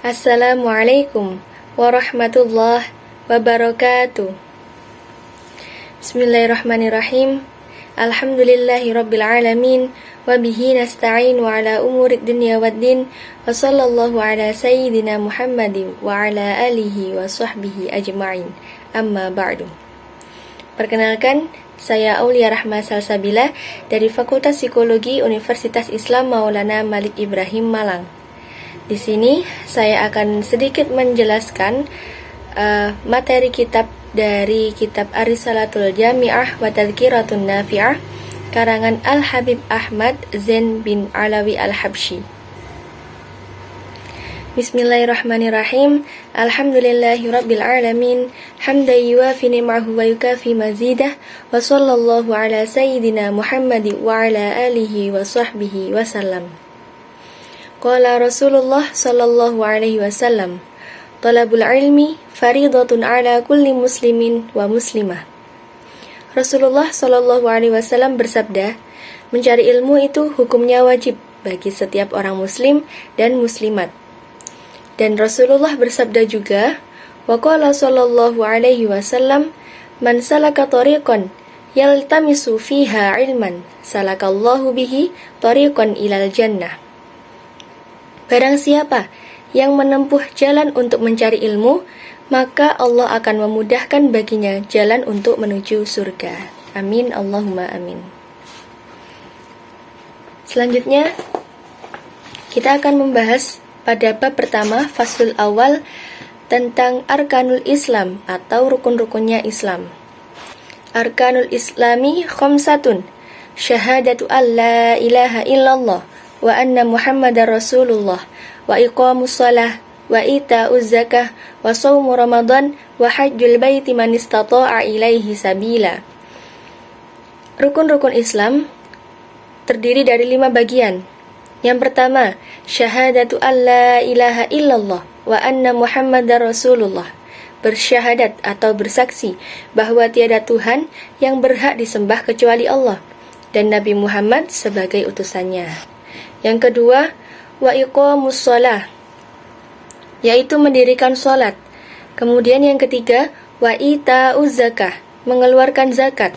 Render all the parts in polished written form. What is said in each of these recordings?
Assalamualaikum warahmatullahi wabarakatuh. Bismillahirrahmanirrahim. Alhamdulillahi rabbil alamin. Wabihi nasta'in wa ala umurid dunya waddin. Wa sallallahu ala sayyidina Muhammadin wa ala alihi wa sahbihi ajma'in. Amma ba'du. Perkenalkan, saya Aulia Rahma Salsabila dari Fakultas Psikologi Universitas Islam Maulana Malik Ibrahim Malang. Di sini saya akan sedikit menjelaskan materi kitab dari kitab Ar-Risalatul Jami'ah wa Tadhkiratun Nafi'ah karangan Al-Habib Ahmad Zain bin Alawi Al-Habsyi. Bismillahirrahmanirrahim. Alhamdulillahi rabbil alamin. Hamdan yuwafi ni'mahu wa yukafi mazidah. Wa sallallahu ala sayyidina Muhammadin wa ala alihi wa sahbihi wa sallam. Qala Rasulullah sallallahu alaihi wasallam, talabul ilmi faridatun ala kulli muslimin wa muslimah. Rasulullah sallallahu alaihi wasallam bersabda, mencari ilmu itu hukumnya wajib bagi setiap orang muslim dan muslimat. Dan Rasulullah bersabda juga, wa qala sallallahu alaihi wasallam, man salaka tariqan yaltamisu fiha ilman salakallahu bihi tariqan ilal jannah. Barang siapa yang menempuh jalan untuk mencari ilmu, maka Allah akan memudahkan baginya jalan untuk menuju surga. Amin, Allahumma amin. Selanjutnya, kita akan membahas pada bab pertama, faslul awal, tentang Arkanul Islam atau rukun-rukunnya Islam. Arkanul Islami khamsatun, syahadatu an la ilaha illallah wa anna Muhammadar Rasulullah wa iqamus shalah wa ita'uz zakah wa shaumu Ramadan wa hajjul baiti man istata'a ilaihi sabila. Rukun-rukun Islam terdiri dari 5 bagian. Yang pertama, syahadatu an la ilaha illallah wa anna Muhammadar Rasulullah. Bersyahadat atau bersaksi bahwa tiada Tuhan yang berhak disembah kecuali Allah dan Nabi Muhammad sebagai utusannya. Yang kedua, wa iqamus shalah, yaitu mendirikan sholat. Kemudian yang ketiga, wa ita'uz zakah, mengeluarkan zakat.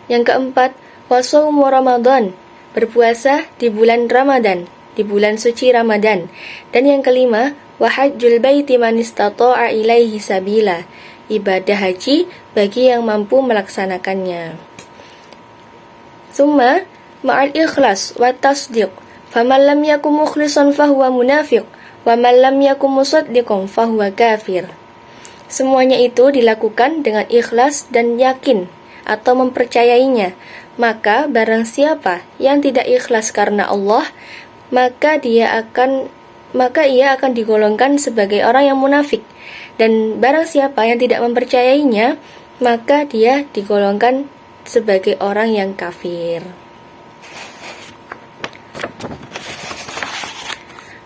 Yang keempat, wa shaumu Ramadan, berpuasa di bulan Ramadan, di bulan suci Ramadan. Dan yang kelima, wa hajjul baiti man istata'a ilaihi sabila, ibadah haji bagi yang mampu melaksanakannya. Summa ma'al ikhlas wa tasdiq, faman lam yakum mukhlisan fahuwa munafiq, wa man lam yakum musaddiqan fahuwa kafir. Semuanya itu dilakukan dengan ikhlas dan yakin atau mempercayainya. Maka barang siapa yang tidak ikhlas karena Allah, maka ia akan digolongkan sebagai orang yang munafik. Dan barang siapa yang tidak mempercayainya, maka dia digolongkan sebagai orang yang kafir.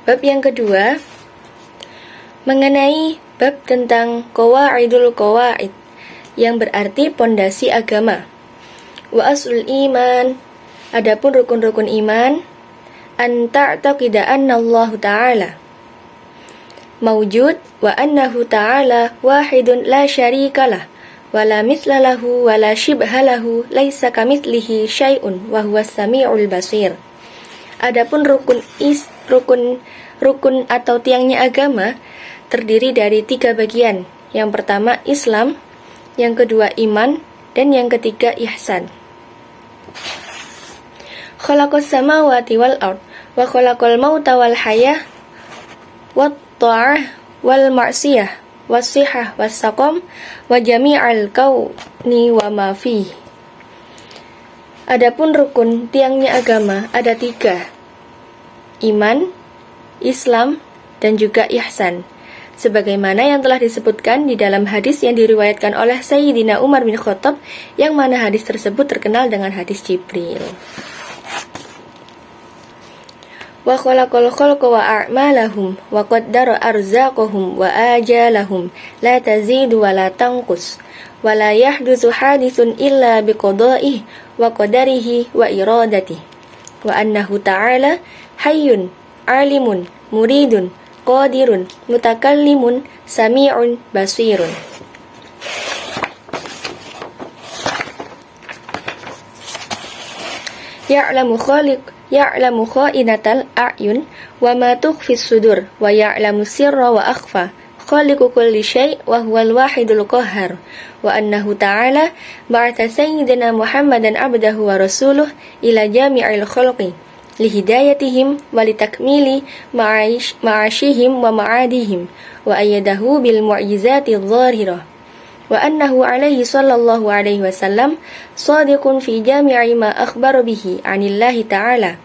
Bab yang kedua mengenai bab tentang qawaidul qawaid, yang berarti pondasi agama. Wa aslul iman, adapun rukun-rukun iman, an ta'taqida anna Allah Ta'ala mawjud wa annahu ta'ala wahidun la syarikalah wa la mithla lahu wa la shibha lahu laisa kamitslihi syai'un wa huwas samiul basir. Adapun rukun atau tiangnya agama terdiri dari 3 bagian. Yang pertama Islam, yang kedua iman, dan yang ketiga ihsan. Khalaqas samawati wal ard wa khalaqal mauta wal hayah wat ta'ah wal ma'siyah was sihah was saqam wa jami'al kauni wa ma fihi. Adapun rukun tiangnya agama ada 3, iman, Islam, dan juga ihsan, sebagaimana yang telah disebutkan di dalam hadis yang diriwayatkan oleh Sayyidina Umar bin Khattab, yang mana hadis tersebut terkenal dengan hadis Jibril. Wa khalaqal khalqa wa a'malahum wa qaddara arzaqahum wa ajalahum la tazidu wa la tanqus wa la yahdutsu hadithun illa biqada'ihi wa qadarihi wa iradatihi wa annahu ta'ala hayyun alimun muridun qadirun, mutakallimun, sami'un, basirun. Ya'lamu kha'inatal a'yun wa ma tukhfis sudur wa ya'lamu sirra wa akhfa. Khaliqu kulli syai' wa huwal wahidul qahhar. Wa annahu ta'ala ba'atha sayyidina Muhammadan abdahu wa rasuluh ila jami'il khalqi lihidayatihim wa litakmili ma'ashihim wa ma'adihim wa ayyadahu bil mu'jizati adh-dhahirah. Wa annahu alaihi sallallahu alaihi wasallam sadiqun fi jami'i ma akhbara bihi 'anillahi ta'ala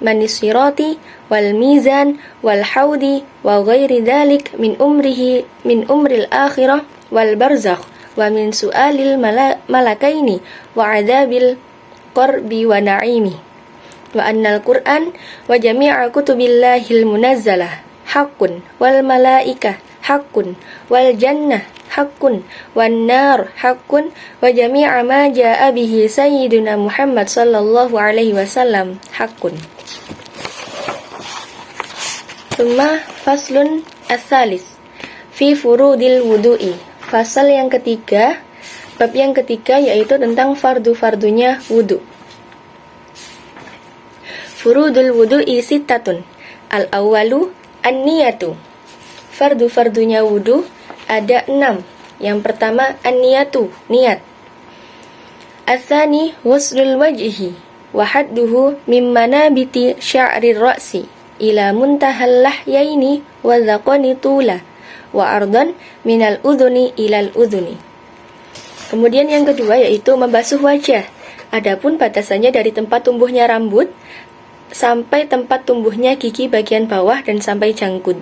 manis sirati wal mizan wal haudi wa ghairi dhalik min umril akhirah wal barzakh wa min su'alil malakaini wa adabil qarbi wa na'imi wa annal qur'an wa jami'a kutubillahil munazzalah haqqun wal malaikah haqqun wal jannah haqqun wan nar haqqun wa jami'a ma jaa'a bihi sayyiduna Muhammad sallallahu alaihi wasallam haqqun. Tsumma faslun ats-tsalis fi furudil wudu'i. Fasal yang ketiga, bab yang ketiga yaitu tentang fardu-fardunya wudu. Furudul wudu'i sittatun. Al-awwalu an-niyatu. Fardu-fardunya wudu ada 6. Yang pertama an-niyatu, niat. Ats-tsani ghuslul wajhi wa hadduhu min manabiti sya'rir ra'si ila muntahal lahyaini wa dhaqani tula wa ardan minal udhuni ilal udhuni. Kemudian yang kedua yaitu membasuh wajah. Adapun batasannya dari tempat tumbuhnya rambut sampai tempat tumbuhnya gigi bagian bawah dan sampai janggut.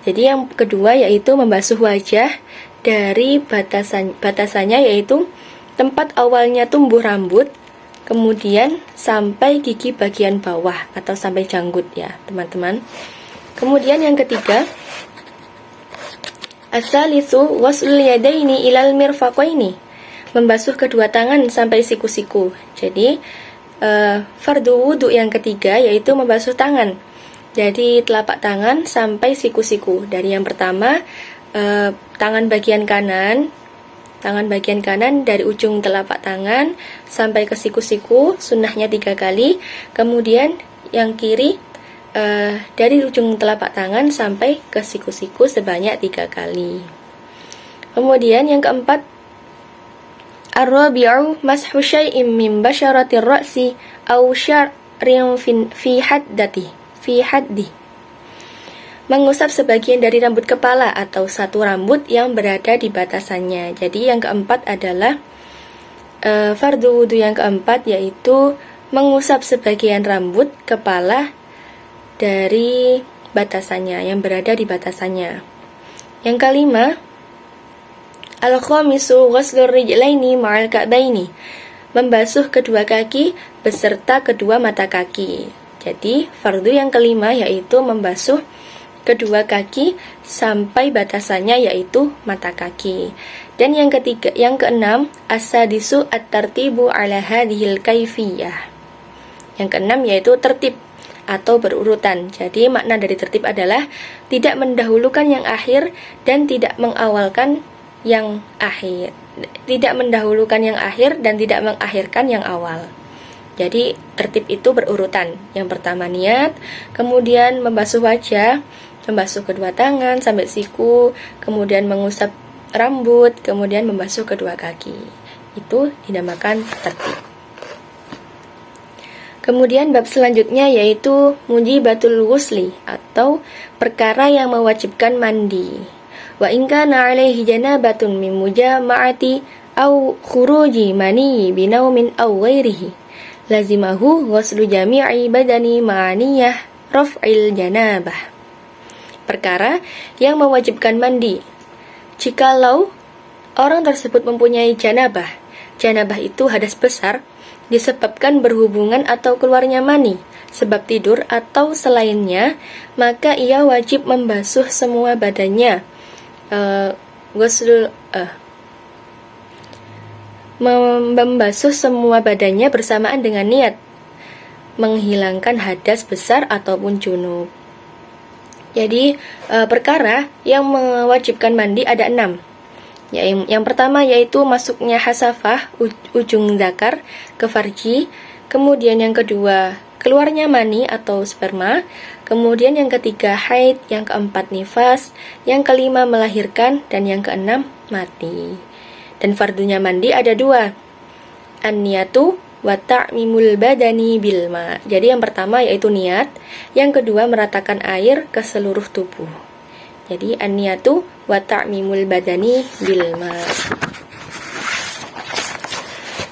Jadi yang kedua yaitu membasuh wajah dari batasannya yaitu tempat awalnya tumbuh rambut kemudian sampai gigi bagian bawah atau sampai janggut ya teman-teman. Kemudian yang ketiga as-salisu waslul yadaini ilal mirfaqaini, membasuh kedua tangan sampai siku-siku. Jadi fardu wudu yang ketiga yaitu membasuh tangan. Jadi telapak tangan sampai siku-siku. Dari yang pertama tangan bagian kanan dari ujung telapak tangan sampai ke siku-siku, sunnahnya 3 kali. Kemudian yang kiri dari ujung telapak tangan sampai ke siku-siku sebanyak 3 kali. Kemudian yang keempat ar-rabi'u mashu syai'im min basyaratir ra'si aw sya'rin fi haddi, mengusap sebagian dari rambut kepala atau satu rambut yang berada di batasannya. Jadi yang keempat adalah fardu wudu yang keempat yaitu mengusap sebagian rambut kepala dari batasannya, yang berada di batasannya. Yang kelima al-khamisu ghuslur rijlaini ma'al ka'baini, membasuh kedua kaki beserta kedua mata kaki. Jadi fardu yang kelima yaitu membasuh kedua kaki sampai batasannya yaitu mata kaki. Dan yang keenam as-sadisu at-tartibu ala hadhil kaifiyah. Yang keenam yaitu tertib atau berurutan. Jadi makna dari tertib adalah tidak mendahulukan yang akhir dan tidak mengawalkan yang akhir. Tidak mendahulukan yang akhir dan tidak mengakhirkan yang awal. Jadi tertib itu berurutan. Yang pertama niat, kemudian membasuh wajah, membasuh kedua tangan sampai siku, kemudian mengusap rambut, kemudian membasuh kedua kaki. Itu dinamakan tertib. Kemudian bab selanjutnya yaitu mujibatul ghusli atau perkara yang mewajibkan mandi. Wa in kana 'alaihi janabatun min mujama'ati aw khuruji mani binaumin aw ghairihi lazimahu ghuslu jami'i badani ma'aniyah raf'il janabah. Perkara yang mewajibkan mandi. Jikalau orang tersebut mempunyai janabah. Janabah itu hadas besar disebabkan berhubungan atau keluarnya mani, sebab tidur atau selainnya, maka ia wajib membasuh semua badannya. Membasuh semua badannya bersamaan dengan niat menghilangkan hadas besar ataupun junub. Jadi perkara yang mewajibkan mandi ada 6. Yang pertama yaitu masuknya hasafah ujung zakar ke farji. Kemudian yang kedua keluarnya mani atau sperma. Kemudian yang ketiga haid. Yang keempat nifas. Yang kelima melahirkan. Dan yang keenam mati. Dan fardunya mandi ada 2. An-niyatu wa ta'mimul badani bil ma. Jadi yang pertama yaitu niat. Yang kedua meratakan air ke seluruh tubuh. Jadi an-niyatu wa ta'mimul badani bil ma.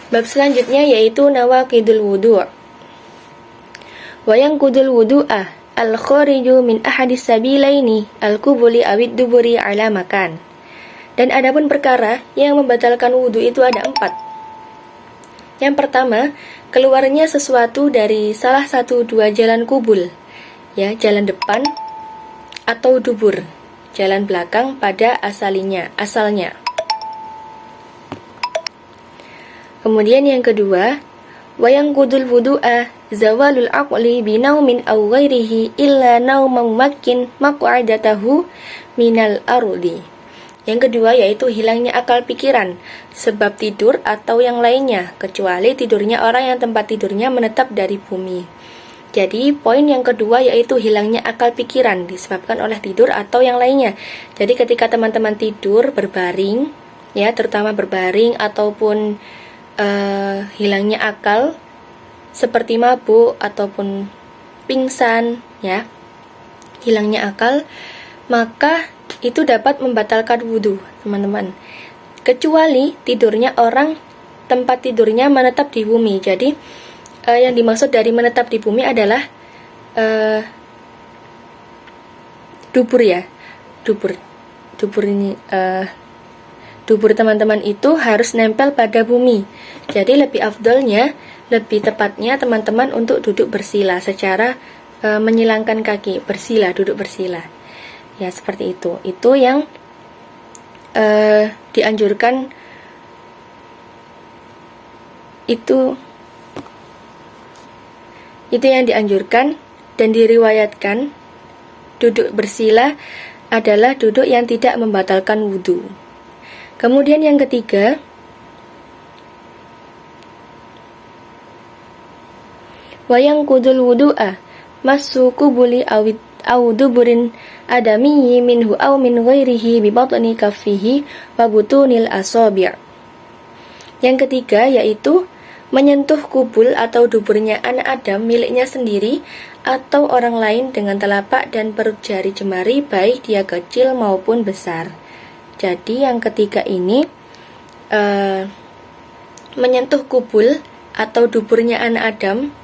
Bab selanjutnya yaitu nawaqidul wudu'. Wa yanqudul wudu'a al-khariju min ahadis sabilaini al-qubuli awid duburi ala makan. Dan adapun perkara yang membatalkan wudu itu ada 4. Yang pertama, keluarnya sesuatu dari salah satu 2 jalan kubul, ya, jalan depan atau dubur, jalan belakang pada asalnya. Kemudian yang kedua, wayang kudul wudu'a zawalul aqli binaumin aw ghairihi illa nauman makin maq'adatahu minal ardi. Yang kedua yaitu hilangnya akal pikiran sebab tidur atau yang lainnya, kecuali tidurnya orang yang tempat tidurnya menetap dari bumi. Jadi poin yang kedua yaitu hilangnya akal pikiran disebabkan oleh tidur atau yang lainnya. Jadi ketika teman-teman tidur berbaring, ya terutama berbaring ataupun hilangnya akal seperti mabuk ataupun pingsan, ya hilangnya akal, maka itu dapat membatalkan wudhu, teman-teman. Kecuali tidurnya orang tempat tidurnya menetap di bumi. Jadi yang dimaksud dari menetap di bumi adalah dubur, ya. Dubur ini dubur teman-teman itu harus nempel pada bumi. Jadi lebih afdolnya, lebih tepatnya teman-teman untuk duduk bersila secara menyilangkan kaki, duduk bersila. Ya seperti itu. Itu yang dianjurkan. Itu yang dianjurkan dan diriwayatkan. Duduk bersila adalah duduk yang tidak membatalkan wudhu. Kemudian yang ketiga, wayang kudul wudu'a masuku buli awid duburin adami minhu aw min ghairihi bi batni kaffihi wa butunil asabi'. Yang ketiga yaitu menyentuh kubul atau duburnya anak Adam miliknya sendiri atau orang lain dengan telapak dan perut jari jemari baik dia kecil maupun besar. Jadi yang ketiga ini menyentuh kubul atau duburnya anak Adam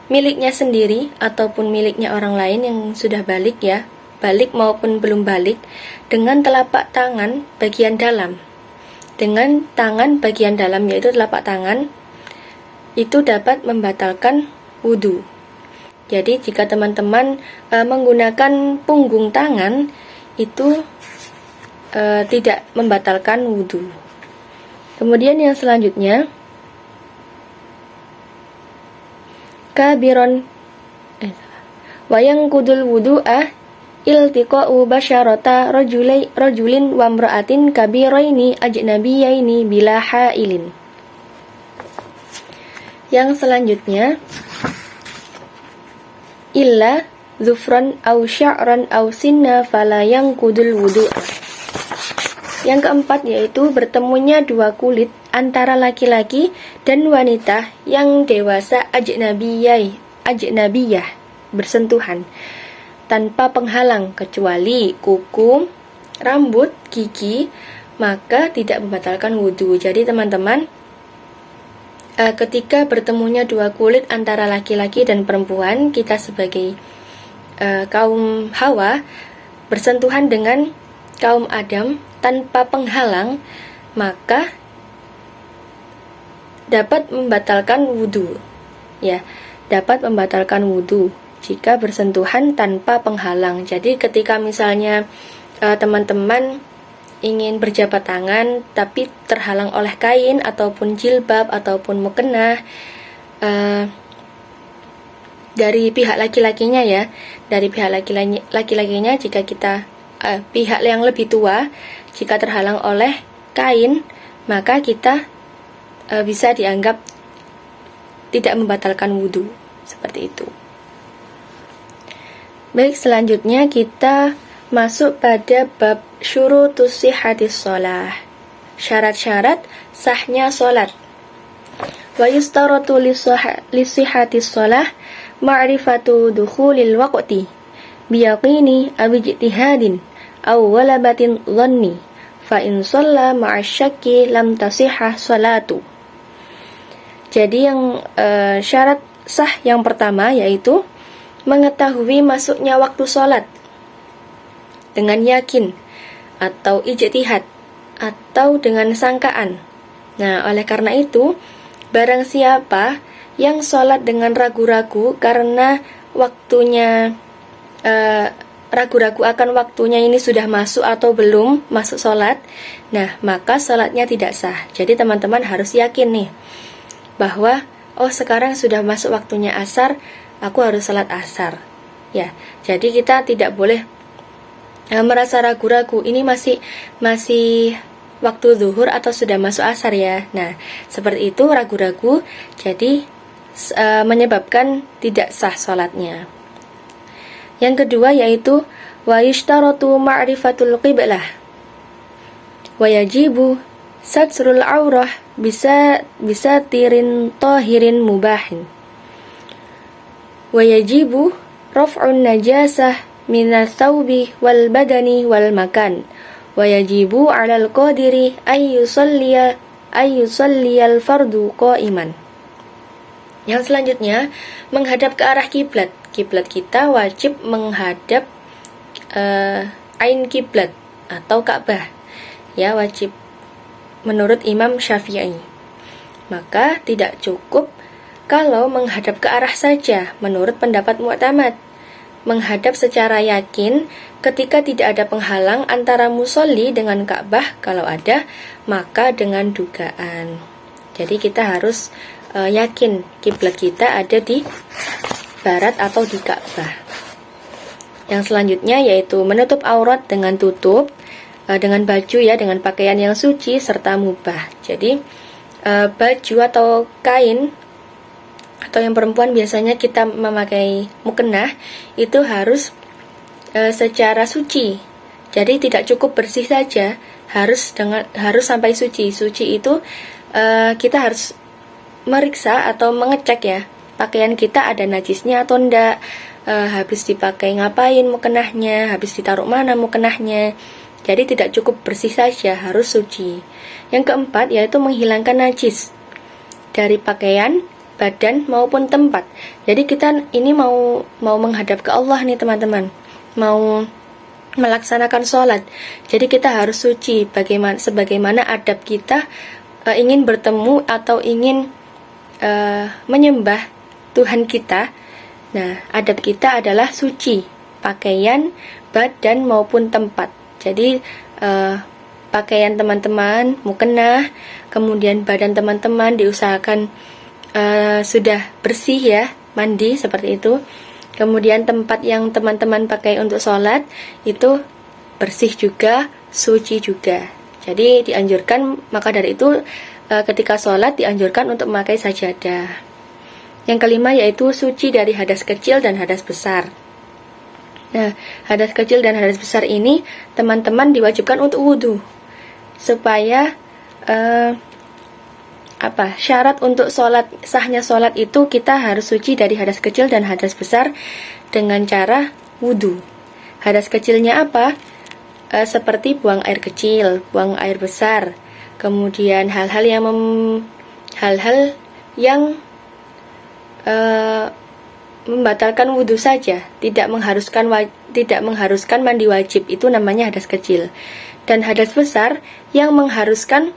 miliknya sendiri ataupun miliknya orang lain yang sudah balik, ya, balik maupun belum balik, dengan telapak tangan bagian dalam. Dengan tangan bagian dalam yaitu telapak tangan itu dapat membatalkan wudhu. Jadi jika teman-teman menggunakan punggung tangan itu tidak membatalkan wudhu. Kemudian yang selanjutnya kabiron wayang kudul wudu'ah iltiqa'u basyarata rajulin wa imra'atin kabiraini ajnabiyaini bila hailin. Yang selanjutnya illa zufran au sya'ran au sinna fala yanqudul wudu'ah. Yang keempat yaitu bertemunya 2 kulit antara laki-laki dan wanita yang dewasa ajnabiyah bersentuhan tanpa penghalang kecuali kuku, rambut, gigi, maka tidak membatalkan wudhu. Jadi teman-teman, ketika bertemunya 2 kulit antara laki-laki dan perempuan, kita sebagai kaum Hawa bersentuhan dengan kaum Adam tanpa penghalang, maka dapat membatalkan wudhu, ya, dapat membatalkan wudhu jika bersentuhan tanpa penghalang. Jadi ketika misalnya teman-teman ingin berjabat tangan tapi terhalang oleh kain ataupun jilbab ataupun mukena, dari pihak laki-lakinya ya, dari pihak laki-lakinya jika kita pihak yang lebih tua jika terhalang oleh kain, maka kita bisa dianggap tidak membatalkan wudhu, seperti itu. Baik, selanjutnya kita masuk pada bab syurutus sihhatis shalah, syarat-syarat sahnya salat. Wa yustaratu lisihhatis shalah ma'rifatu dukhulil waqti biyaqini aw ijtihadin aw walabatin dhanni fa in shalla ma'asyakki lam tasihha salatu. Jadi yang syarat sah yang pertama yaitu mengetahui masuknya waktu sholat dengan yakin atau ijtihad atau dengan sangkaan. Nah, oleh karena itu barang siapa yang sholat dengan ragu-ragu karena waktunya ragu-ragu akan waktunya ini sudah masuk atau belum masuk sholat, nah maka sholatnya tidak sah. Jadi teman-teman harus yakin nih bahwa sekarang sudah masuk waktunya asar, aku harus sholat asar. Ya, jadi kita tidak boleh merasa ragu-ragu ini masih waktu zuhur atau sudah masuk asar ya. Nah, seperti itu ragu-ragu jadi menyebabkan tidak sah sholatnya. Yang kedua yaitu wa yushtaratu ma'rifatul qiblah wa yajibu satrul aurah bisa tirin tahirin mubahin wa yajibu raf'un najasah minas thawbi wal badani wal makan wa yajibu 'alal qadiri ay yusalliya al fardu qa'iman. Yang selanjutnya menghadap ke arah kiblat. Kiblat kita wajib menghadap ain kiblat atau Ka'bah. Ya, wajib menurut Imam Syafi'i. Maka tidak cukup kalau menghadap ke arah saja menurut pendapat mu'tamad. Menghadap secara yakin ketika tidak ada penghalang antara musolli dengan Ka'bah, kalau ada maka dengan dugaan. Jadi kita harus yakin kiblat kita ada di barat atau di Ka'bah. Yang selanjutnya yaitu menutup aurat dengan tutup dengan baju ya, dengan pakaian yang suci serta mubah. Jadi baju atau kain atau yang perempuan biasanya kita memakai mukennah itu harus secara suci. Jadi tidak cukup bersih saja, harus sampai suci. Suci itu kita harus meriksa atau mengecek ya, pakaian kita ada najisnya atau enggak, habis dipakai ngapain mukennahnya, habis ditaruh mana mukennahnya. Jadi tidak cukup bersih saja, harus suci. Yang keempat yaitu menghilangkan najis dari pakaian, badan maupun tempat. Jadi kita ini mau menghadap ke Allah nih teman-teman, mau melaksanakan sholat. Jadi kita harus suci, sebagaimana adab kita ingin bertemu atau ingin menyembah Tuhan kita. Nah, adab kita adalah suci, pakaian, badan maupun tempat. Jadi pakaian teman-teman mukennah, kemudian badan teman-teman diusahakan sudah bersih ya, mandi seperti itu. Kemudian tempat yang teman-teman pakai untuk sholat itu bersih juga, suci juga. Jadi dianjurkan, maka dari itu ketika sholat dianjurkan untuk memakai sajadah. Yang kelima yaitu suci dari hadas kecil dan hadas besar. Nah, hadas kecil dan hadas besar ini teman-teman diwajibkan untuk wudhu, supaya syarat untuk sahnya sholat itu kita harus suci dari hadas kecil dan hadas besar dengan cara wudhu. Hadas kecilnya apa? Seperti buang air kecil, buang air besar, kemudian hal-hal yang membatalkan wudhu saja, tidak mengharuskan mandi wajib, itu namanya hadas kecil. Dan hadas besar yang mengharuskan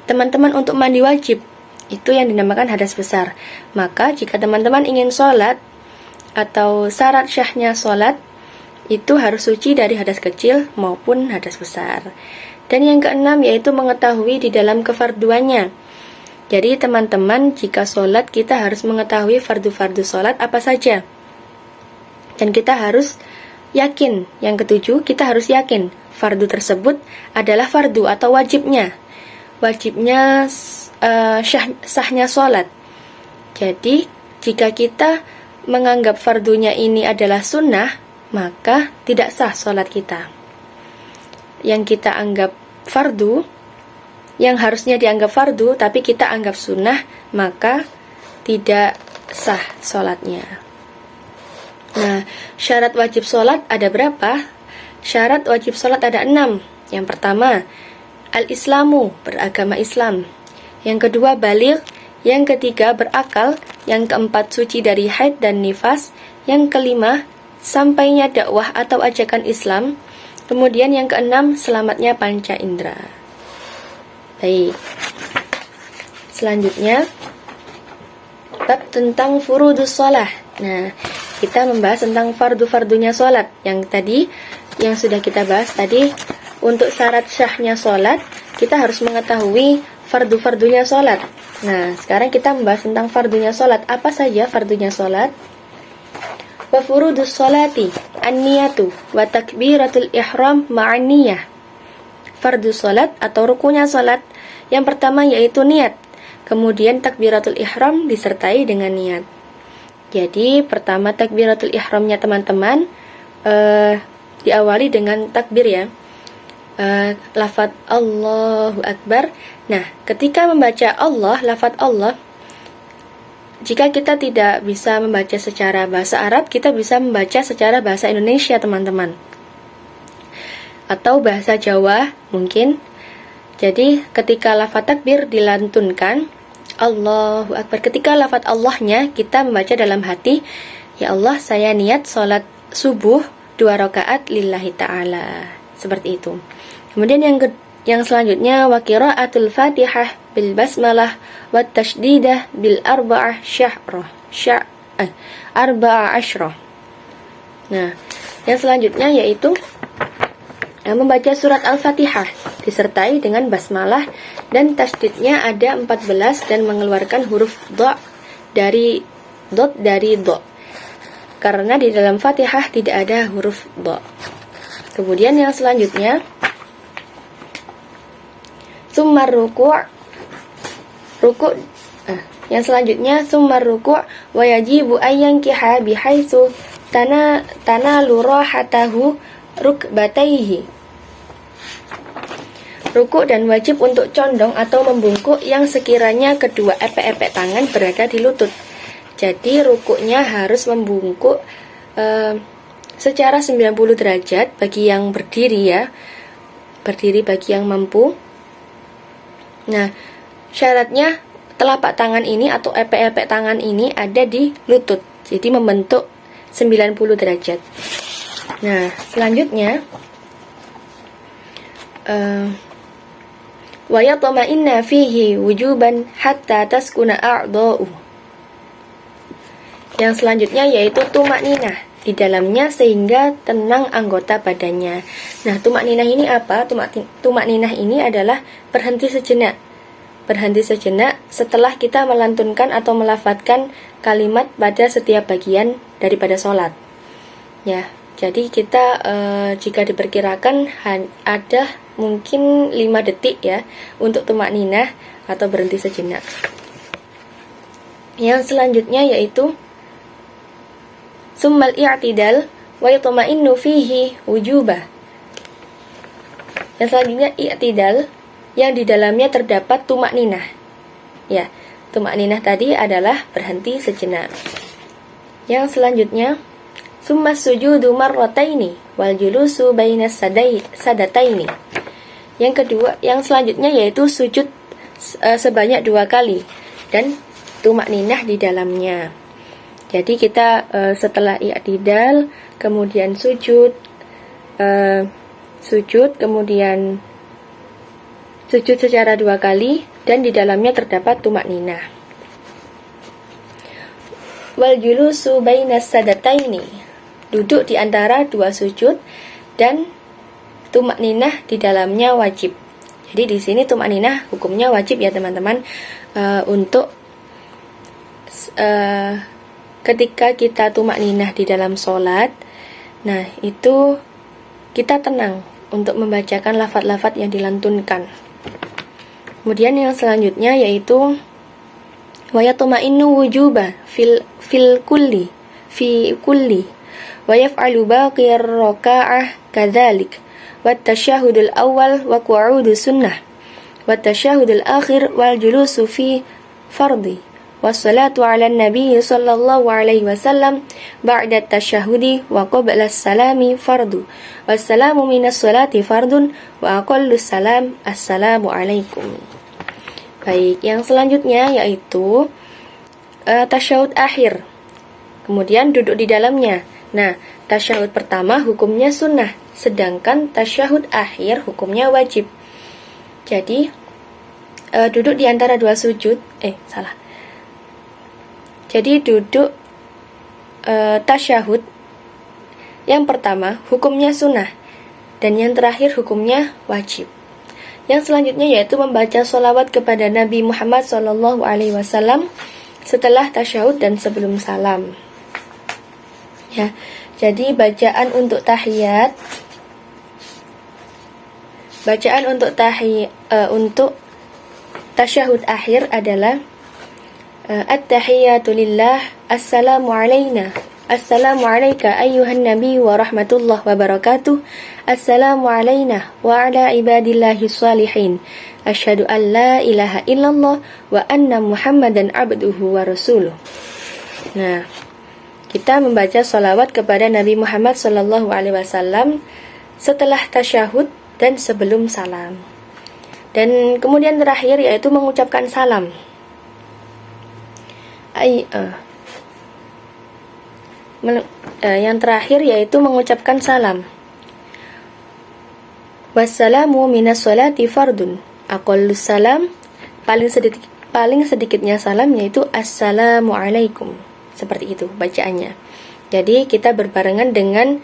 teman-teman untuk mandi wajib, itu yang dinamakan hadas besar. Maka jika teman-teman ingin sholat atau syarat syahnya sholat, itu harus suci dari hadas kecil maupun hadas besar. Dan yang keenam yaitu mengetahui di dalam kefarduannya. Jadi teman-teman, jika sholat kita harus mengetahui fardu-fardu sholat apa saja. Dan kita harus yakin. Yang ketujuh, kita harus yakin fardu tersebut adalah fardu atau wajibnya. Wajibnya sahnya sholat. Jadi jika kita menganggap fardunya ini adalah sunnah, maka tidak sah sholat kita. Yang kita anggap fardu, yang harusnya dianggap fardu tapi kita anggap sunnah, maka tidak sah sholatnya. Nah, syarat wajib sholat ada berapa? Syarat wajib sholat ada 6. Yang pertama, al-islamu, beragama Islam. Yang kedua, baligh. Yang ketiga, berakal. Yang keempat, suci dari haid dan nifas. Yang kelima, sampainya dakwah atau ajakan Islam. Kemudian yang keenam, selamatnya panca indera. Baik. Selanjutnya, bab tentang furudus sholah. Nah, kita membahas tentang fardu-fardunya sholat. Yang sudah kita bahas tadi, untuk syarat syahnya sholat, kita harus mengetahui fardu-fardunya sholat. Nah, sekarang kita membahas tentang fardunya sholat. Apa saja fardunya sholat? Wa furudus sholati an-niyatu wa takbiratul ihram ma'an niyah. Fardu sholat atau rukunya sholat, yang pertama yaitu niat. Kemudian takbiratul ihram disertai dengan niat. Jadi pertama takbiratul ihramnya teman-teman diawali dengan takbir ya. Lafaz Allahu Akbar. Nah, ketika membaca Allah, lafaz Allah, jika kita tidak bisa membaca secara bahasa Arab, kita bisa membaca secara bahasa Indonesia teman-teman, atau bahasa Jawa mungkin. Jadi ketika lafaz takbir dilantunkan Allahu Akbar, ketika lafaz Allahnya kita membaca dalam hati, ya Allah, saya niat sholat subuh 2 rakaat lillahi ta'ala, seperti itu. Kemudian yang selanjutnya wa qiraatul Fatihah bil basmalah wa tashdidah bil arba'ah asyrah. Nah, yang selanjutnya yaitu membaca surat Al-Fatihah disertai dengan basmalah dan tasdidnya ada 14 dan mengeluarkan huruf dha dari dot karena di dalam Fatihah tidak ada huruf dha. Kemudian yang selanjutnya summar ruku'. Yang selanjutnya summar ruku' wa yajibu ayyankiha bihaitsu tanalu rahatahu rukbatayhi. Ruku' dan wajib untuk condong atau membungkuk yang sekiranya kedua epek-epek tangan berada di lutut. Jadi rukuknya harus membungkuk secara 90 derajat bagi yang berdiri ya. Berdiri bagi yang mampu. Nah, syaratnya telapak tangan ini atau epek-epek tangan ini ada di lutut. Jadi membentuk 90 derajat. Nah, selanjutnya wa yatma'inna fihi wujuban hatta taskuna a'dha'u. Yang selanjutnya yaitu tumakninah di dalamnya sehingga tenang anggota badannya. Nah, tumakninah ini apa? Tumakninah ini adalah berhenti sejenak. Berhenti sejenak setelah kita melantunkan atau melafadzkan kalimat pada setiap bagian daripada sholat. Ya, jadi kita jika diperkirakan ada mungkin 5 detik ya untuk tumakninah atau berhenti sejenak. Yang selanjutnya yaitu summal i'tidal wa yatma'innu fihi wujubah. Yang selanjutnya i'tidal yang di dalamnya terdapat tumakninah. Ya, tumakninah tadi adalah berhenti sejenak. Yang selanjutnya summas sujudu marrataini wal julusu bainas sadataini. Yang selanjutnya yaitu sujud sebanyak 2 kali dan tumakninah di dalamnya. Jadi kita setelah i'tidal kemudian sujud, kemudian sujud secara 2 kali dan di dalamnya terdapat tumakninah. Wal julusu bainas sadataini, duduk di antara 2 sujud dan tumakninah di dalamnya wajib. Jadi di sini tumakninah hukumnya wajib ya teman-teman. untuk ketika kita tumakninah di dalam sholat, nah itu kita tenang untuk membacakan lafaz-lafaz yang dilantunkan. Kemudian yang selanjutnya yaitu wa yatma'innu wujuba fil kulli wa yaf'alu baqiyar raka'ah kadzalik wa tasyahhudul awal wa qu'udu sunnah wa tasyahhudul akhir wal julusu fi fardhi wassalatu ala nabi sallallahu alaihi wasallam ba'da tasyahudi wa qabla salami fardu wassalamu minas salati fardun wa aqallu salam assalamu alaikum. Baik, yang selanjutnya yaitu tasyahud akhir, kemudian duduk di dalamnya. Nah, tasyahud pertama hukumnya sunnah, sedangkan tasyahud akhir hukumnya wajib. Jadi duduk di antara dua sujud Jadi duduk tasyahud yang pertama hukumnya sunnah dan yang terakhir hukumnya wajib. Yang selanjutnya yaitu membaca sholawat kepada Nabi Muhammad SAW setelah tasyahud dan sebelum salam. Ya, jadi bacaan untuk untuk tasyahud akhir adalah At-tahiyyatu lillah, assalamu alayna, assalamu alayka ayyuhan nabi wa rahmatullah wa barakatuh, assalamu alayna wa ala ibadillahi salihin, asyhadu an la ilaha illallah wa anna muhammadan abduhu wa rasuluh. Nah, kita membaca sholawat kepada Nabi Muhammad SAW setelah tasyahud dan sebelum salam. Dan kemudian terakhir yaitu mengucapkan salam. Yang terakhir yaitu mengucapkan salam. Wassalamu minas sholati fardun. Aqallus salam, paling sedikitnya salam yaitu assalamu alaikum. Seperti itu bacaannya. Jadi kita berbarengan dengan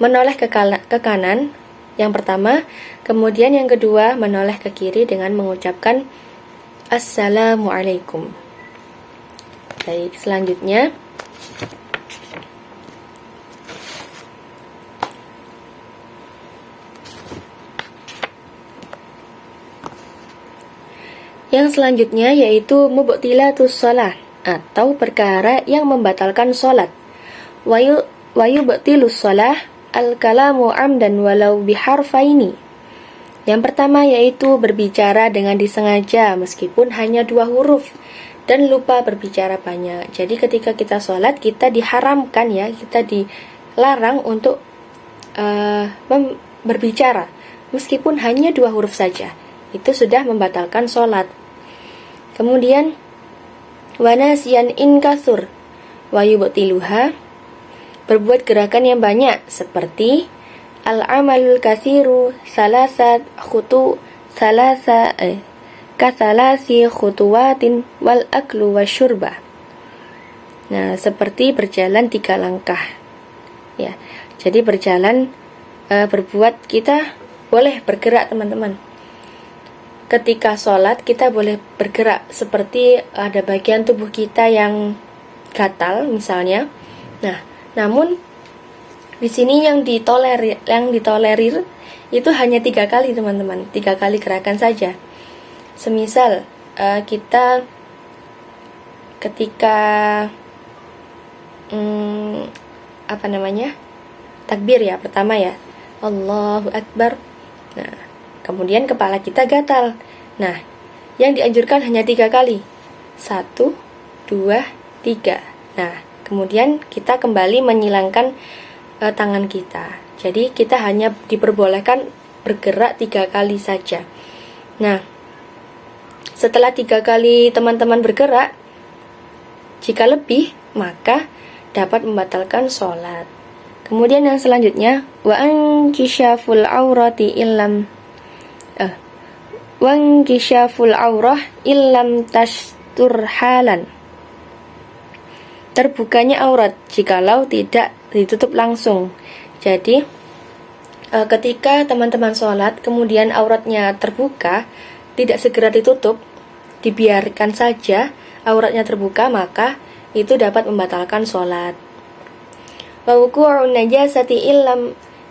menoleh ke kanan yang pertama, kemudian yang kedua menoleh ke kiri dengan mengucapkan assalamu alaikum. Baik, selanjutnya yaitu mubtilatus shalah atau perkara yang membatalkan salat. Wa yubtilus shalah al-kalamu amdan walau biharfaini. Yang pertama yaitu berbicara dengan disengaja meskipun hanya 2 huruf dan lupa berbicara banyak. Jadi ketika kita sholat kita diharamkan kita dilarang untuk berbicara meskipun hanya 2 huruf saja. Itu sudah membatalkan sholat. Kemudian wanasiyan in kasur wa yubtiluha, berbuat gerakan yang banyak seperti al-amalul kathiru kasalasi khutuwatin wal aklu wasyurba. Nah, seperti berjalan 3 langkah. Ya. Jadi berjalan berbuat, kita boleh bergerak teman-teman. Ketika sholat kita boleh bergerak seperti ada bagian tubuh kita yang gatal misalnya. Nah, namun di sini yang ditolerir itu hanya 3 kali teman-teman, 3 kali gerakan saja. Semisal kita ketika takbir ya pertama ya, Allahu Akbar. Nah, kemudian kepala kita gatal. Nah, yang dianjurkan hanya 3 kali. 1, 2, 3. Nah, kemudian kita kembali menyilangkan tangan kita. Jadi kita hanya diperbolehkan bergerak 3 kali saja. Nah, setelah 3 kali teman-teman bergerak, jika lebih maka dapat membatalkan sholat. Kemudian yang selanjutnya wa ankishaful aurati illam tastur halan, terbukanya aurat jikalau tidak ditutup langsung. Jadi ketika teman-teman sholat kemudian auratnya terbuka, tidak segera ditutup, dibiarkan saja auratnya terbuka, maka itu dapat membatalkan sholat. Wa wuqu'un najasati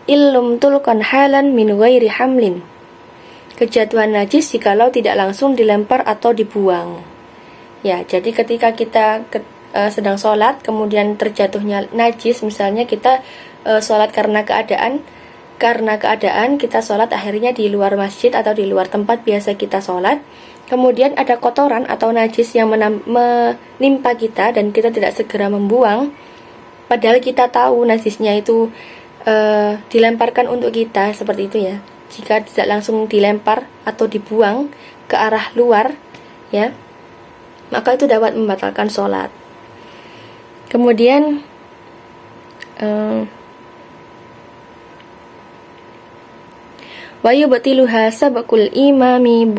illum tulqan halan min ghairi hamlin. Kejatuhan najis jikalau tidak langsung dilempar atau dibuang. Ya, jadi ketika kita sedang sholat kemudian terjatuhnya najis, misalnya kita sholat karena keadaan kita sholat akhirnya di luar masjid atau di luar tempat biasa kita sholat, kemudian ada kotoran atau najis yang menimpa kita dan kita tidak segera membuang, padahal kita tahu najisnya itu dilemparkan untuk kita, seperti itu ya. Jika tidak langsung dilempar atau dibuang ke arah luar, ya, maka itu dapat membatalkan sholat. Kemudian wa yubtiluha sabqul imami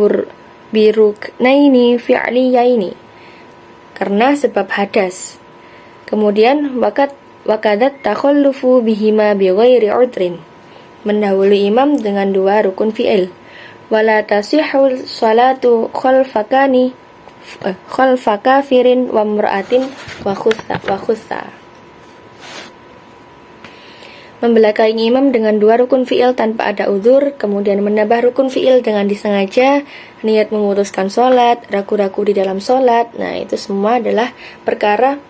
biruknaini fi'liyaini, karena sebab hadas. Kemudian wakadat takhallufu bihima bighairi udrin, mendahului imam dengan dua rukun fi'il. Wala tasihul salatu khalfa kafirin wa mra'atin wa khutsa. Membelakangi imam dengan dua rukun fi'il tanpa ada uzur, kemudian menambah rukun fi'il dengan disengaja, niat memutuskan sholat, ragu-ragu di dalam sholat. Nah, itu semua adalah perkara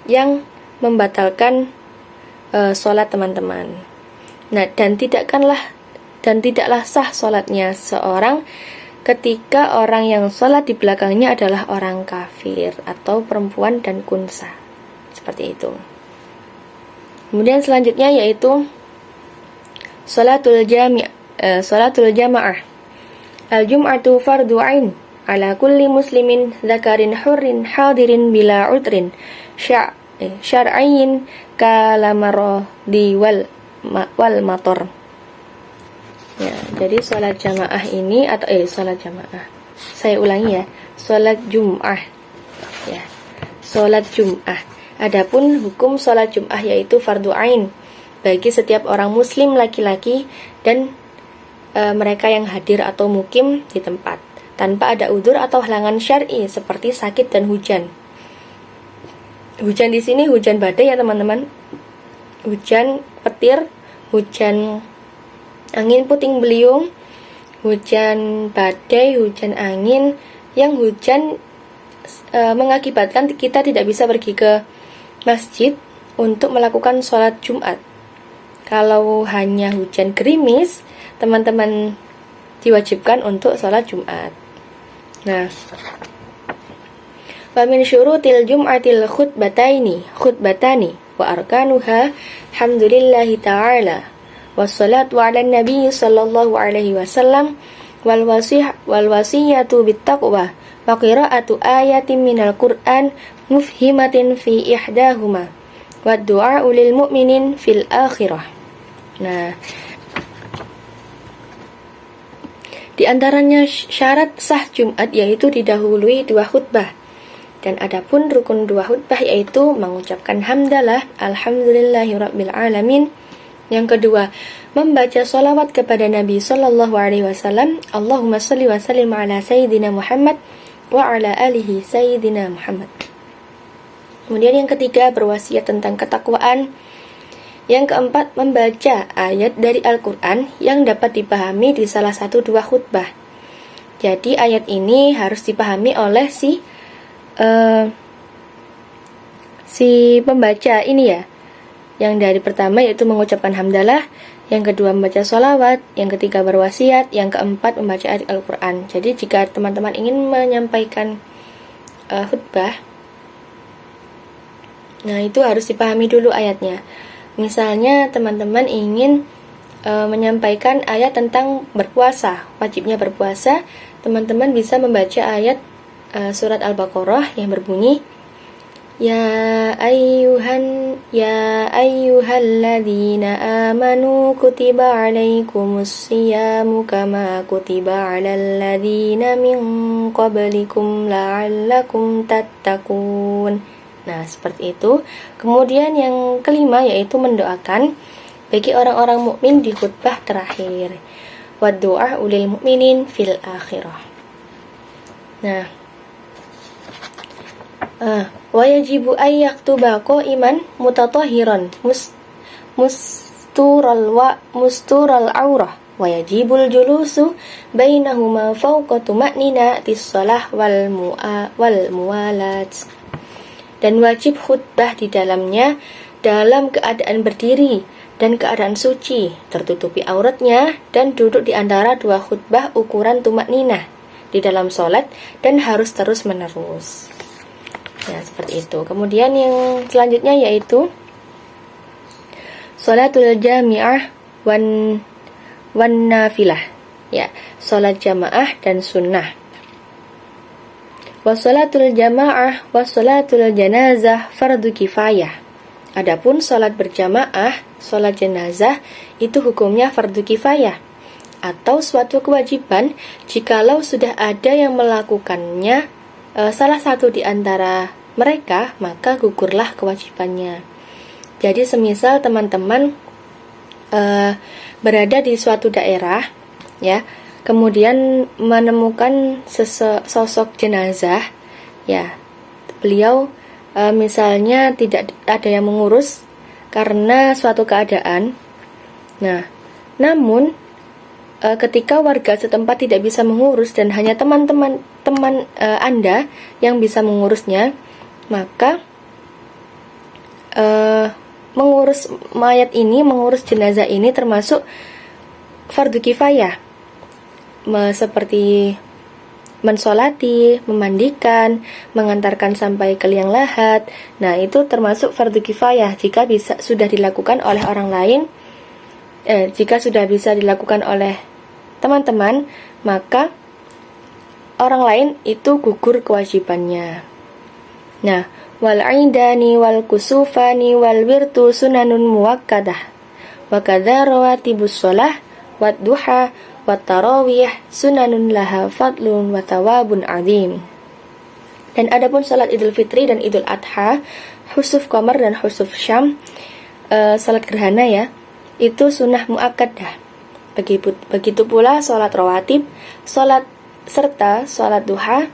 yang membatalkan sholat teman-teman. Nah, dan tidaklah sah sholatnya seorang ketika orang yang sholat di belakangnya adalah orang kafir atau perempuan dan kunsa, seperti itu. Kemudian selanjutnya yaitu sholatul jamaah. Al-jum'atu fardu ain ala kulli muslimin dzakarin hurrin hadirin bila udrin syar'iyyin kalamaradi wal mator. Ya, jadi sholat jamaah ini saya ulangi ya, sholat Jum'ah. Ya, sholat Jum'ah. Adapun hukum sholat Jum'ah yaitu fardu ain bagi setiap orang muslim laki-laki dan mereka yang hadir atau mukim di tempat tanpa ada udzur atau halangan syar'i seperti sakit dan hujan. Hujan di sini hujan badai ya teman-teman. Hujan petir, hujan angin puting beliung, hujan badai, hujan angin yang hujan mengakibatkan kita tidak bisa pergi ke masjid untuk melakukan sholat Jumat. Kalau hanya hujan gerimis, teman-teman diwajibkan untuk sholat Jumat. Nah, wa min syurutil jum'atil khutbatani wa arkanuha hamdulillahi ta'ala wassalatu ala nabi sallallahu alaihi wasallam wal wasiyatu bittaqwa wa qira'atu ayatin minal qur'an mufhimatin fi ihdahuma wa du'a lil mu'minin fil akhirah. Nah, di antaranya syarat sah Jumat yaitu didahului dua khutbah. Dan adapun rukun dua khutbah yaitu mengucapkan hamdalah alhamdulillahirabbil alamin. Yang kedua, membaca sholawat kepada Nabi sallallahu alaihi wasallam, Allahumma shalli wa sallim ala sayyidina Muhammad wa ala alihi sayyidina Muhammad. Kemudian yang ketiga, berwasiat tentang ketakwaan. Yang keempat, membaca ayat dari Al-Qur'an yang dapat dipahami di salah satu dua khutbah. Jadi ayat ini harus dipahami oleh si pembaca ini ya. Yang dari pertama yaitu mengucapkan hamdalah, yang kedua membaca sholawat, yang ketiga berwasiat, yang keempat membaca ayat Al-Quran. Jadi jika teman-teman ingin menyampaikan khutbah, nah itu harus dipahami dulu ayatnya. Misalnya teman-teman ingin menyampaikan ayat tentang berpuasa, wajibnya berpuasa, teman-teman bisa membaca ayat surat Al-Baqarah yang berbunyi Ya ayyuhalladzina amanu kutiba alaikumus siyamu kama kutiba alal ladzina min qablikum la'allakum tattaqun. Nah, seperti itu. Kemudian yang kelima yaitu mendoakan bagi orang-orang mukmin di khutbah terakhir. Wa du'a ulil mu'minin fil akhirah. Nah, Wa yajibu ay yaktuba qa'iman mutatahiran mustural aurah wa yajibul julusu bainahuma fawqa tuma'nina tissalah wal muwalat. Dan wajib khutbah di dalamnya dalam keadaan berdiri dan keadaan suci, tertutupi auratnya, dan duduk di antara dua khutbah ukuran tumakninah di dalam sholat, dan harus terus menerus. Ya, seperti itu. Kemudian yang selanjutnya yaitu sholatul jami'ah wan nafilah. Ya, sholat jamaah dan sunnah. Wa sholatul jamaah wa sholatul janazah fardu kifayah. Adapun sholat berjamaah, sholat jenazah itu hukumnya fardu kifayah atau suatu kewajiban jikalau sudah ada yang melakukannya salah satu di antara mereka, maka gugurlah kewajibannya. Jadi semisal teman-teman berada di suatu daerah, ya, kemudian menemukan sosok jenazah, ya, beliau misalnya tidak ada yang mengurus karena suatu keadaan. Nah, namun ketika warga setempat tidak bisa mengurus dan hanya teman Anda yang bisa mengurusnya, maka mengurus mayat ini, mengurus jenazah ini termasuk fardu kifayah, seperti mensolati, memandikan, mengantarkan sampai ke liang lahat. Nah, itu termasuk fardu kifayah jika sudah dilakukan oleh orang lain. Jika sudah bisa dilakukan oleh teman-teman, maka orang lain itu gugur kewajibannya. Nah, wal aidani wal kusufani wal wirtu sunanun muwakkadah wa kadza rawatibus shalah wad duha wa tarawih sunanun laha fadlun wa thawabun azim. Dan adapun salat Idul Fitri dan Idul Adha, khusuf qamar dan khusuf syam, salat gerhana ya, itu sunnah muakkadah. Begitu pula salat rawatib, salat serta salat duha,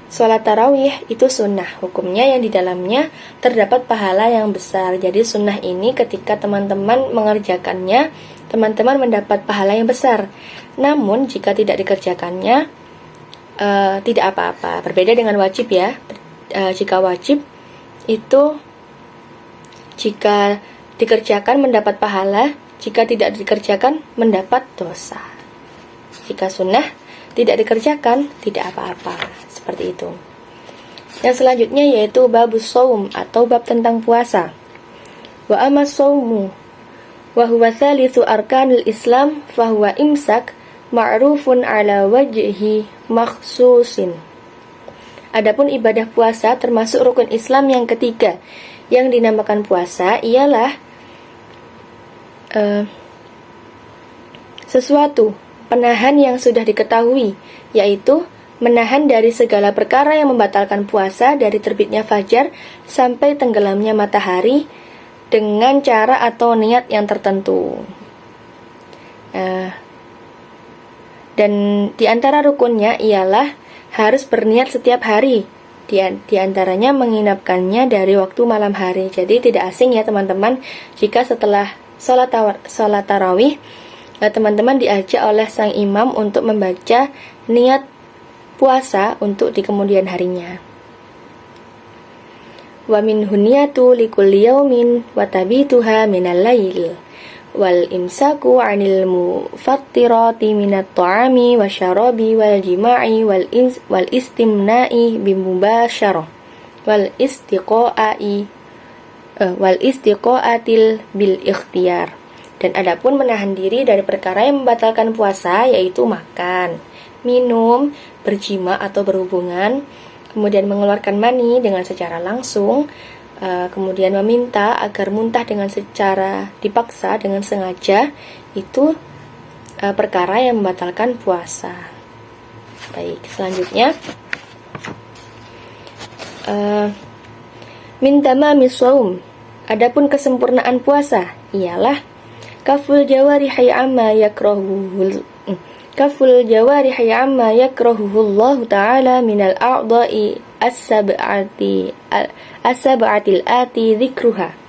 salat tarawih itu sunnah. Hukumnya yang di dalamnya terdapat pahala yang besar. Jadi sunnah ini ketika teman-teman mengerjakannya, teman-teman mendapat pahala yang besar. Namun jika tidak dikerjakannya, tidak apa-apa. Berbeda dengan wajib ya. Jika wajib itu jika dikerjakan mendapat pahala, jika tidak dikerjakan mendapat dosa. Jika sunnah tidak dikerjakan tidak apa-apa. Seperti itu. Yang selanjutnya yaitu babus shaum atau bab tentang puasa. Wa amma shaumu wa huwa thalithu arkanil Islam fa huwa imsak ma'rufun ala wajhi makhsusin. Adapun ibadah puasa termasuk rukun Islam yang ketiga. Yang dinamakan puasa ialah sesuatu penahan yang sudah diketahui, yaitu menahan dari segala perkara yang membatalkan puasa dari terbitnya fajar sampai tenggelamnya matahari dengan cara atau niat yang tertentu. Dan di antara rukunnya ialah harus berniat setiap hari. Di antaranya menginapkannya dari waktu malam hari. Jadi tidak asing ya teman-teman, jika setelah sholat tarawih, teman-teman diajak oleh sang imam untuk membaca niat puasa untuk di kemudian harinya. Wa min hunyatu likulli yaumin wa tabituha minal lail wal imsaku 'anil mufattirati minat ta'ami wasyarabi wal jima'i wal istimna'i bimubasyarah wal istiqa'atil bil ikhtiyar. Dan adapun menahan diri dari perkara yang membatalkan puasa, yaitu makan, minum, berjima atau berhubungan, kemudian mengeluarkan mani dengan secara langsung, kemudian meminta agar muntah dengan secara dipaksa dengan sengaja, itu perkara yang membatalkan puasa. Baik, selanjutnya min tamamis shaum. Adapun kesempurnaan puasa ialah kaful jawarihi amma yakrahuhu Allah ta'ala minal a'dha'i as-sab'atil ati dzikruha.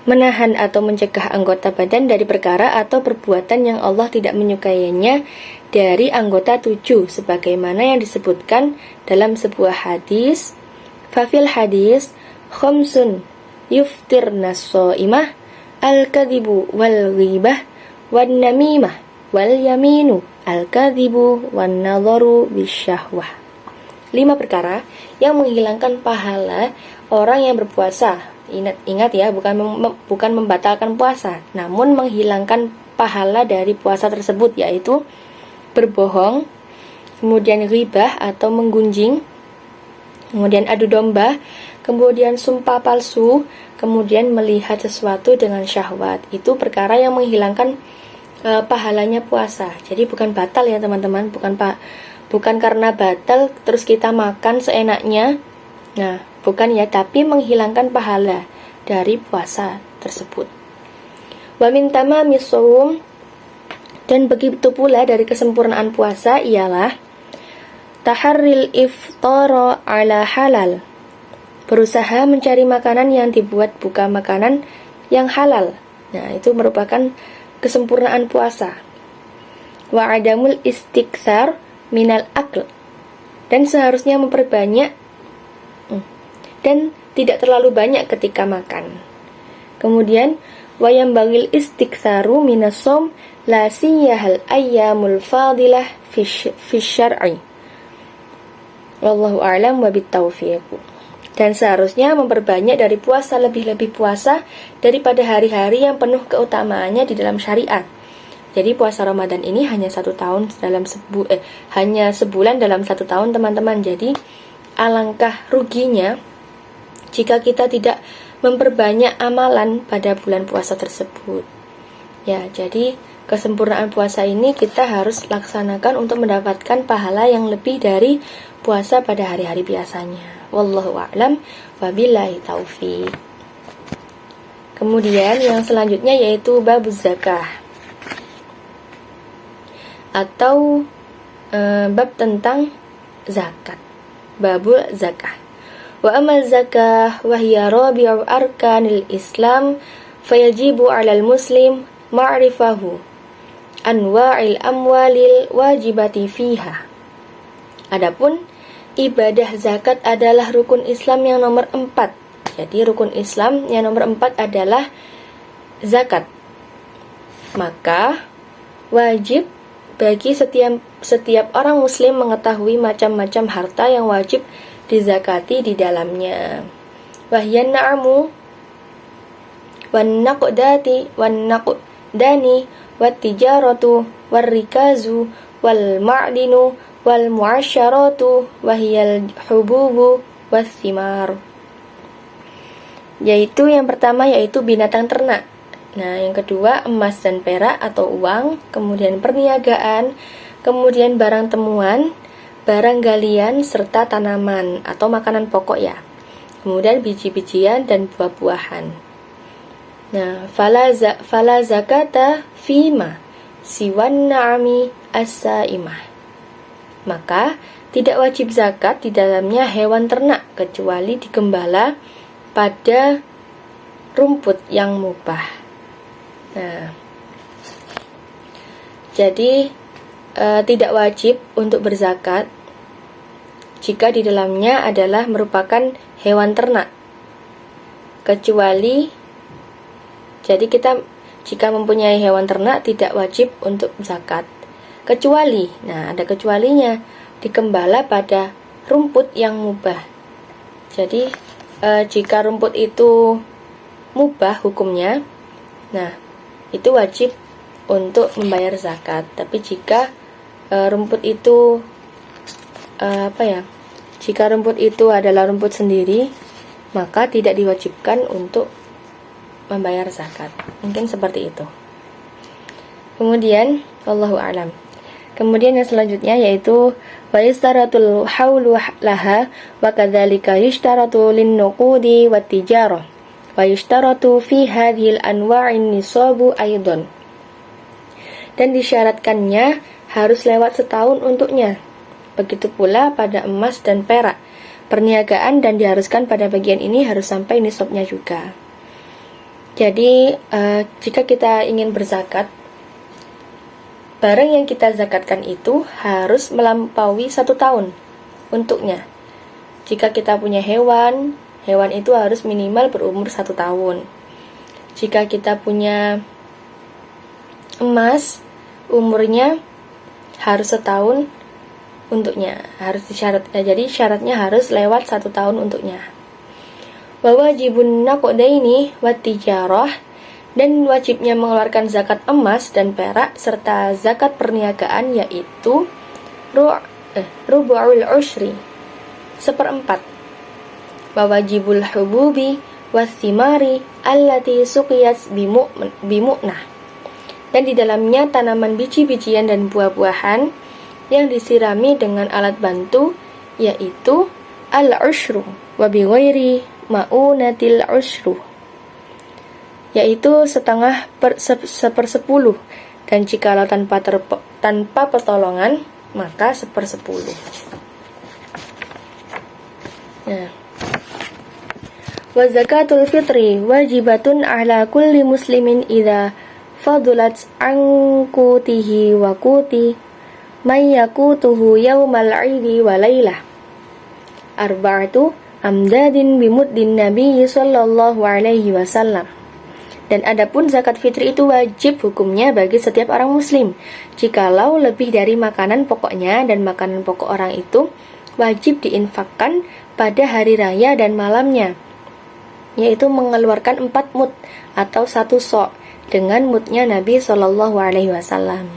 Menahan atau mencegah anggota badan dari perkara atau perbuatan yang Allah tidak menyukainya dari anggota 7 sebagaimana yang disebutkan dalam sebuah hadis. Fafil hadis khamsun yuftirnas shaimah al-kadhibu wal ghibah wan namimah wal yaminu al-kadhibu wan nadharu bisyahwah. 5 perkara yang menghilangkan pahala orang yang berpuasa. Ingat ya, bukan membatalkan puasa, namun menghilangkan pahala dari puasa tersebut, yaitu berbohong, kemudian ghibah atau menggunjing, kemudian adu domba, kemudian sumpah palsu, kemudian melihat sesuatu dengan syahwat. Itu perkara yang menghilangkan pahalanya puasa. Jadi bukan batal ya teman-teman, bukan karena batal terus kita makan seenaknya. Nah, bukan ya, tapi menghilangkan pahala dari puasa tersebut. Wa min tamamis shaum, dan begitu pula dari kesempurnaan puasa ialah taharril iftara ala halal, berusaha mencari makanan yang dibuat buka makanan yang halal. Nah, itu merupakan kesempurnaan puasa. Wa adamul istikthar minal akl, dan seharusnya memperbanyak dan tidak terlalu banyak ketika makan. Kemudian wayam bagil istiktsaru minas shaum la siyahal ayyamul fadilah fi syar'i. Wallahu a'lam wa bittaufiq. Dan seharusnya memperbanyak dari puasa, lebih-lebih puasa daripada hari-hari yang penuh keutamaannya di dalam syariat. Jadi puasa Ramadan ini hanya hanya sebulan dalam 1 tahun teman-teman. Jadi alangkah ruginya jika kita tidak memperbanyak amalan pada bulan puasa tersebut. Ya, jadi kesempurnaan puasa ini kita harus laksanakan untuk mendapatkan pahala yang lebih dari puasa pada hari-hari biasanya. Wallahu a'lam wabillahi taufiq. Kemudian yang selanjutnya yaitu babuz zakah, atau bab tentang zakat. Babul zakah. Wa amal zakah wa hiya rabi'u arkanil Islam, fayajibu 'alal muslim ma'rifahu anwa'il amwalil wajibati fiha. Adapun ibadah zakat adalah rukun Islam yang nomor 4. Jadi rukun Islam yang nomor 4 adalah zakat. Maka wajib bagi setiap orang muslim mengetahui macam-macam harta yang wajib dizakati di dalamnya. Wahyan na'amu wan naqdati wan naqdani wat tijaratu war rikazu wal ma'dinu wal mu'asyaratu wahiyal hububu was thimar. Yaitu yang pertama yaitu binatang ternak. Nah, yang kedua emas dan perak atau uang, kemudian perniagaan, kemudian barang temuan, barang galian, serta tanaman atau makanan pokok ya. Kemudian biji-bijian dan buah-buahan. Nah, fala zakata fima siwan na'ami as-saimah. Maka tidak wajib zakat di dalamnya hewan ternak kecuali digembala pada rumput yang mubah. Nah, jadi tidak wajib untuk berzakat jika di dalamnya adalah merupakan hewan ternak, kecuali jadi kita jika mempunyai hewan ternak tidak wajib untuk zakat, kecuali, nah ada kecualinya, digembala pada rumput yang mubah. Jadi jika rumput itu mubah hukumnya, nah itu wajib untuk membayar zakat. Tapi jika rumput itu jika rumput itu adalah rumput sendiri, maka tidak diwajibkan untuk membayar zakat. Mungkin seperti itu. Kemudian wallahu a'lam. Kemudian yang selanjutnya yaitu wa yastaratul haulu laha wa kadzalika yushtaratu lin-nuqudi wat tijarah wa yushtaratu fi hadhil anwa'in nisabu aidan. Dan disyaratkannya harus lewat setahun untuknya. Begitu pula pada emas dan perak. Perniagaan dan diharuskan pada bagian ini harus sampai nisabnya juga. Jadi jika kita ingin berzakat, barang yang kita zakatkan itu harus melampaui 1 tahun untuknya. Jika kita punya hewan itu harus minimal berumur 1 tahun. Jika kita punya emas, umurnya harus 1 tahun untuknya. Jadi syaratnya harus lewat 1 tahun untuknya. Wa wajibun naqdaini wat tijarah, dan wajibnya mengeluarkan zakat emas dan perak serta zakat perniagaan yaitu rubu'ul ushri, 1/4. Wa wajibul hububi wathimari allati suqiyat bimu'nah, dan di dalamnya tanaman biji-bijian dan buah-buahan yang disirami dengan alat bantu yaitu al-ushru wa bi ghairi ma'unatil ushru, yaitu 1/10, dan jikalau tanpa pertolongan maka 1/10. Nah, wa zakatul fitri wajibatun ala kulli muslimin idza fadulat an qutihi wa quti may yaqutuhu yaumal 'idi wa lailah arba'atu amdadin bimuddin Nabi sallallahu alaihi wasallam. Dan adapun zakat fitri itu wajib hukumnya bagi setiap orang muslim jikalau lebih dari makanan pokoknya, dan makanan pokok orang itu wajib diinfakkan pada hari raya dan malamnya, yaitu mengeluarkan 4 mud atau 1 sok dengan mudnya Nabi sallallahu alaihi wasallam.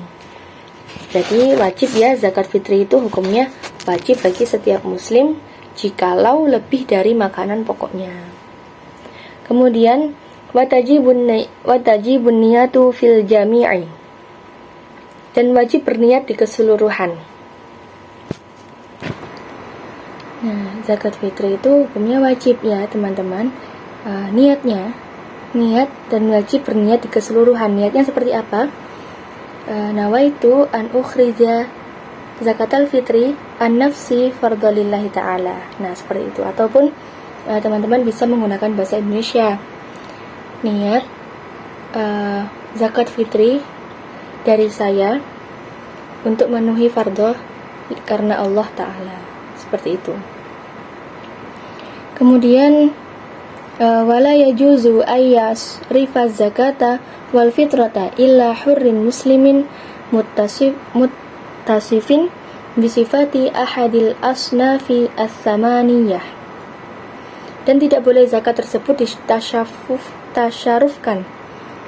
Jadi wajib ya, zakat fitri itu hukumnya wajib bagi setiap muslim jikalau lebih dari makanan pokoknya. Kemudian watajibun niyatu fil jami'i, dan wajib berniat di keseluruhan. Nah, zakat fitri itu hukumnya wajib ya teman-teman. Niat dan wajib berniat di keseluruhan. Niatnya seperti apa? Nawaitu an ukhrija zakatal fitri an nafsi fardalillahi ta'ala. Nah, seperti itu. Ataupun teman-teman bisa menggunakan bahasa Indonesia. Niat zakat fitri dari saya untuk memenuhi fardhu karena Allah Ta'ala. Seperti itu. Kemudian wala yajuzu ayyas rifa zakata wal fitrata illa hurrin muslimin muttasifin bisifati ahadil asnafi as-samaniyah. Dan tidak boleh zakat tersebut tasyarufkan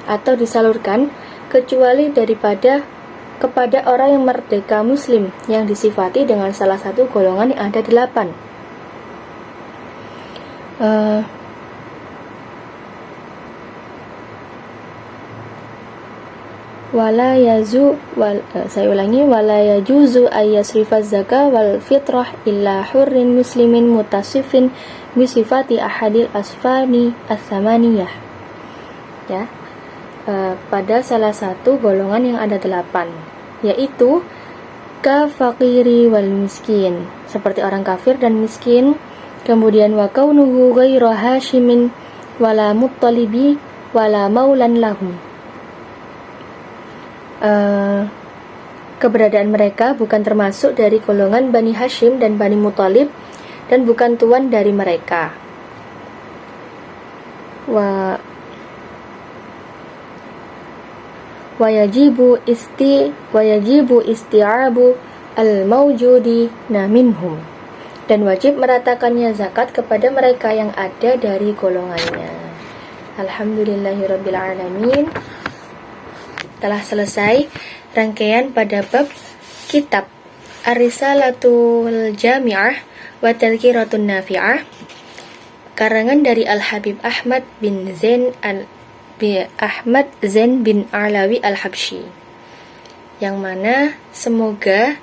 atau disalurkan kecuali kepada orang yang merdeka muslim yang disifati dengan salah satu golongan yang ada 8. Wala yajuzu ayyasrifa zakah wal fitrah illa hurrin muslimin mutasifin bisifati ahadil asfani as-samaniyah. Ya, pada salah satu golongan yang ada 8, yaitu kafaqiri wal miskin, seperti orang kafir dan miskin. Kemudian wa kaunuhu ghairu hashimin wala muttalibi wala maulan lahum, keberadaan mereka bukan termasuk dari golongan Bani Hashim dan Bani Muthalib, dan bukan tuan dari mereka. Wayajibu isti'abu al-mawjudi minhum, dan wajib meratakannya zakat kepada mereka yang ada dari golongannya. Alhamdulillahirrabbilalamin. Telah selesai rangkaian pada bab kitab Ar-Risalatul Jami'ah wa Tadhkiratun Nafi'ah, karangan dari Al-Habib Ahmad Zain bin Alawi Al-Habsyi, yang mana semoga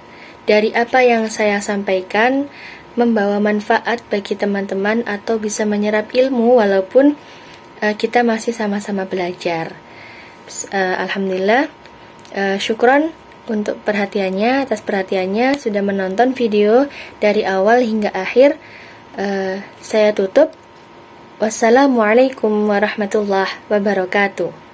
dari apa yang saya sampaikan membawa manfaat bagi teman-teman atau bisa menyerap ilmu walaupun kita masih sama-sama belajar. Alhamdulillah, syukron untuk perhatiannya, atas perhatiannya sudah menonton video dari awal hingga akhir. Saya tutup. Wassalamualaikum warahmatullahi wabarakatuh.